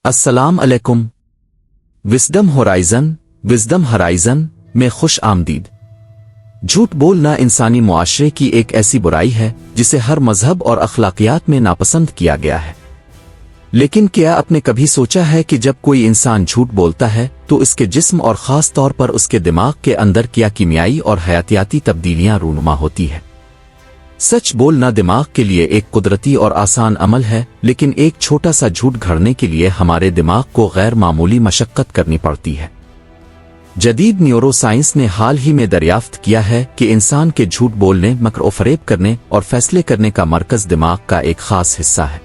अस्सलाम अलैकुम। विज़डम हराइज़न में खुश आमदीद। झूठ बोलना इंसानी मुआशरे की एक ऐसी बुराई है जिसे हर मजहब और अखलाकियात में नापसंद किया गया है। लेकिन क्या आपने कभी सोचा है कि जब कोई इंसान झूठ बोलता है तो इसके जिस्म और ख़ास तौर पर उसके दिमाग के अंदर क्या कीमियाई और हयातियाती तब्दीलियां रूनुमा होती है। सच बोलना दिमाग के लिए एक कुदरती और आसान अमल है, लेकिन एक छोटा सा झूठ घड़ने के लिए हमारे दिमाग को गैर मामूली मशक्कत करनी पड़ती है। जदीद न्यूरोसाइंस ने हाल ही में दरियाफ्त किया है कि इंसान के झूठ बोलने, मकर और फरेब करने और फैसले करने का मरकज दिमाग का एक खास हिस्सा है।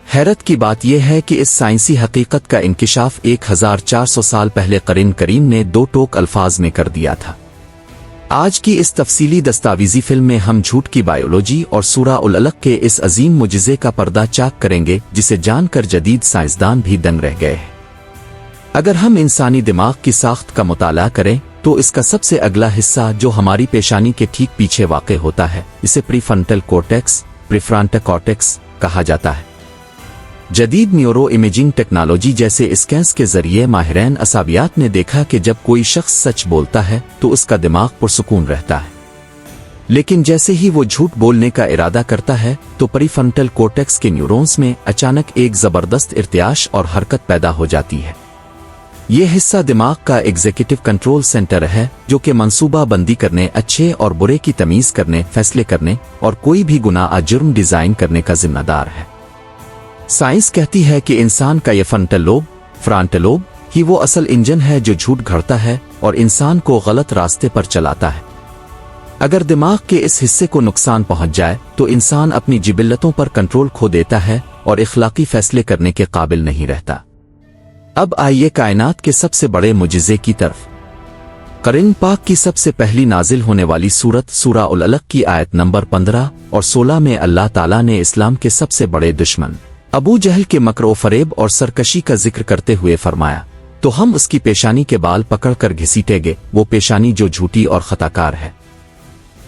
हैरत की बात यह है कि इस साइंसी हकीकत का इंकिशाफ 1400 साल पहले क़रीन करीम ने दो टोक अल्फाज में कर दिया था। आज की इस तफसीली दस्तावेजी फिल्म में हम झूठ की बायोलॉजी और सूरा उल अलक के इस अजीम मुजिज़े का पर्दा चाक करेंगे, जिसे जानकर जदीद साइंसदान भी दंग रह गए हैं। अगर हम इंसानी दिमाग की साख्त का मुताला करें तो इसका सबसे अगला हिस्सा, जो हमारी पेशानी के ठीक पीछे वाक़ होता है, इसे प्रीफ्रंटल कॉर्टेक्स कहा जाता है। जदीद न्यूरो इमेजिंग टेक्नोलॉजी जैसे स्कैन्स के जरिए माहिरान असाबियात ने देखा कि जब कोई शख्स सच बोलता है तो उसका दिमाग पुरसुकून रहता है, लेकिन जैसे ही वो झूठ बोलने का इरादा करता है तो प्रीफ्रंटल कॉर्टेक्स के न्यूरॉन्स में अचानक एक जबरदस्त इर्तियाश और हरकत पैदा हो जाती है। यह हिस्सा दिमाग का एग्जीक्यूटिव कंट्रोल सेंटर है, जो कि मंसूबा बंदी करने, अच्छे और बुरे की तमीज करने, फैसले करने और कोई भी गुनाह जुर्म डिजाइन करने का जिम्मेदार है। साइंस कहती है कि इंसान का यह फ्रंटल लोब ही वो असल इंजन है जो झूठ घड़ता है और इंसान को गलत रास्ते पर चलाता है। अगर दिमाग के इस हिस्से को नुकसान पहुंच जाए तो इंसान अपनी जिबिल्लतों पर कंट्रोल खो देता है और इखलाकी फैसले करने के काबिल नहीं रहता। अब आइए कायनात के सबसे बड़े मुजिज़े की तरफ। कुरान पाक की सबसे पहली नाजिल होने वाली सूरा उल अलक की आयत नंबर 15 और 16 में अल्लाह ताला ने इस्लाम के सबसे बड़े दुश्मन अबू जहल के मकर फरेब और सरकशी का जिक्र करते हुए फरमाया, तो हम उसकी पेशानी के बाल पकड़कर घसीटेंगे, वो पेशानी जो झूठी और खताकार है।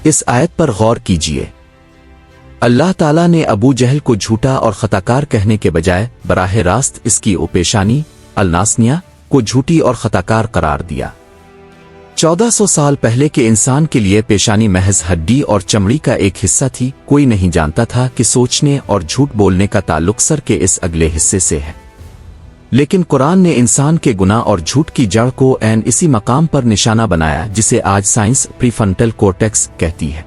इस आयत पर गौर कीजिए। अल्लाह ताला ने अबू जहल को झूठा और खताकार कहने के बजाय बराह रास्त इसकी पेशानी अलनासनिया को झूठी और खताकार करार दिया। 1400 साल पहले के इंसान के लिए पेशानी महज हड्डी और चमड़ी का एक हिस्सा थी। कोई नहीं जानता था कि सोचने और झूठ बोलने का ताल्लुक सर के इस अगले हिस्से से है। लेकिन कुरान ने इंसान के गुनाह और झूठ की जड़ को ऐन इसी मकाम पर निशाना बनाया, जिसे आज साइंस प्रीफ्रंटल कॉर्टेक्स कहती है।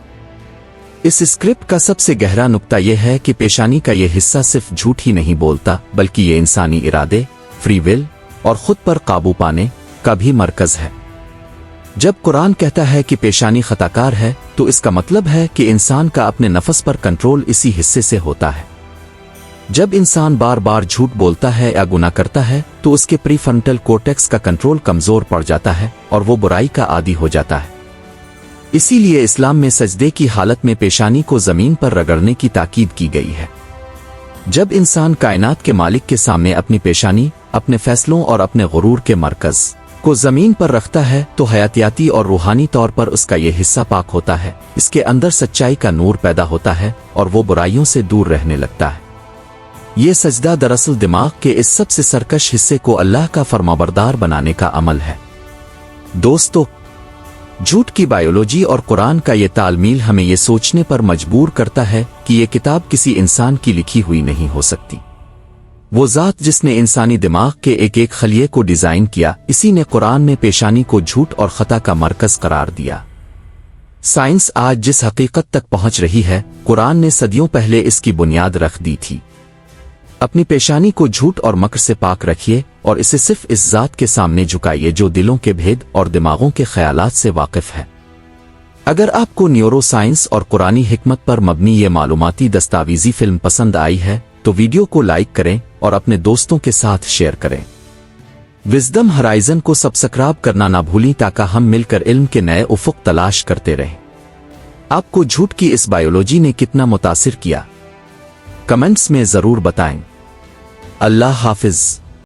इस स्क्रिप्ट का सबसे गहरा नुक्ता यह है कि पेशानी का यह हिस्सा सिर्फ झूठ ही नहीं बोलता, बल्कि ये इंसानी इरादे, फ्री विल और खुद पर काबू पाने का भी मरकज है। जब कुरान कहता है कि पेशानी खताकार है तो इसका मतलब है कि इंसान का अपने नफ्स पर कंट्रोल इसी हिस्से से होता है। जब इंसान बार बार झूठ बोलता है या गुनाह करता है तो उसके प्रीफ्रंटल कॉर्टेक्स का कंट्रोल कमजोर पड़ जाता है और वो बुराई का आदी हो जाता है। इसीलिए इस्लाम में सजदे की हालत में पेशानी को जमीन पर रगड़ने की ताकीद की गई है। जब इंसान कायनात के मालिक के सामने अपनी पेशानी, अपने फैसलों और अपने गुरूर के मरकज को जमीन पर रखता है तो हयातियाती और रूहानी तौर पर उसका यह हिस्सा पाक होता है। इसके अंदर सच्चाई का नूर पैदा होता है और वो बुराइयों से दूर रहने लगता है। ये सजदा दरअसल दिमाग के इस सबसे सरकश हिस्से को अल्लाह का फरमाबरदार बनाने का अमल है। दोस्तों, झूठ की बायोलॉजी और कुरान का ये तालमील हमें ये सोचने पर मजबूर करता है कि ये किताब किसी इंसान की लिखी हुई नहीं हो सकती। वो ज़ात जिसने इंसानी दिमाग के एक एक खलिए को डिजाइन किया, इसी ने कुरान में पेशानी को झूठ और खता का मरकज करार दिया। साइंस आज जिस हकीकत तक पहुंच रही है, कुरान ने सदियों पहले इसकी बुनियाद रख दी थी। अपनी पेशानी को झूठ और मकर से पाक रखिए और इसे सिर्फ इस ज़ात के सामने झुकाइए जो दिलों के भेद और दिमागों के ख्यालात से वाकिफ है। अगर आपको न्यूरो साइंस और कुरानी हिकमत पर मबनी ये मालूमाती दस्तावेजी फिल्म पसंद आई है तो वीडियो को लाइक करें और अपने दोस्तों के साथ शेयर करें। विज़डम हराइज़न को सब्सक्राइब करना ना भूलें ताकि हम मिलकर इल्म के नए उफ़ुक़ तलाश करते रहें। आपको झूठ की इस बायोलॉजी ने कितना मुतासिर किया, कमेंट्स में ज़रूर बताएं। अल्लाह हाफ़िज़।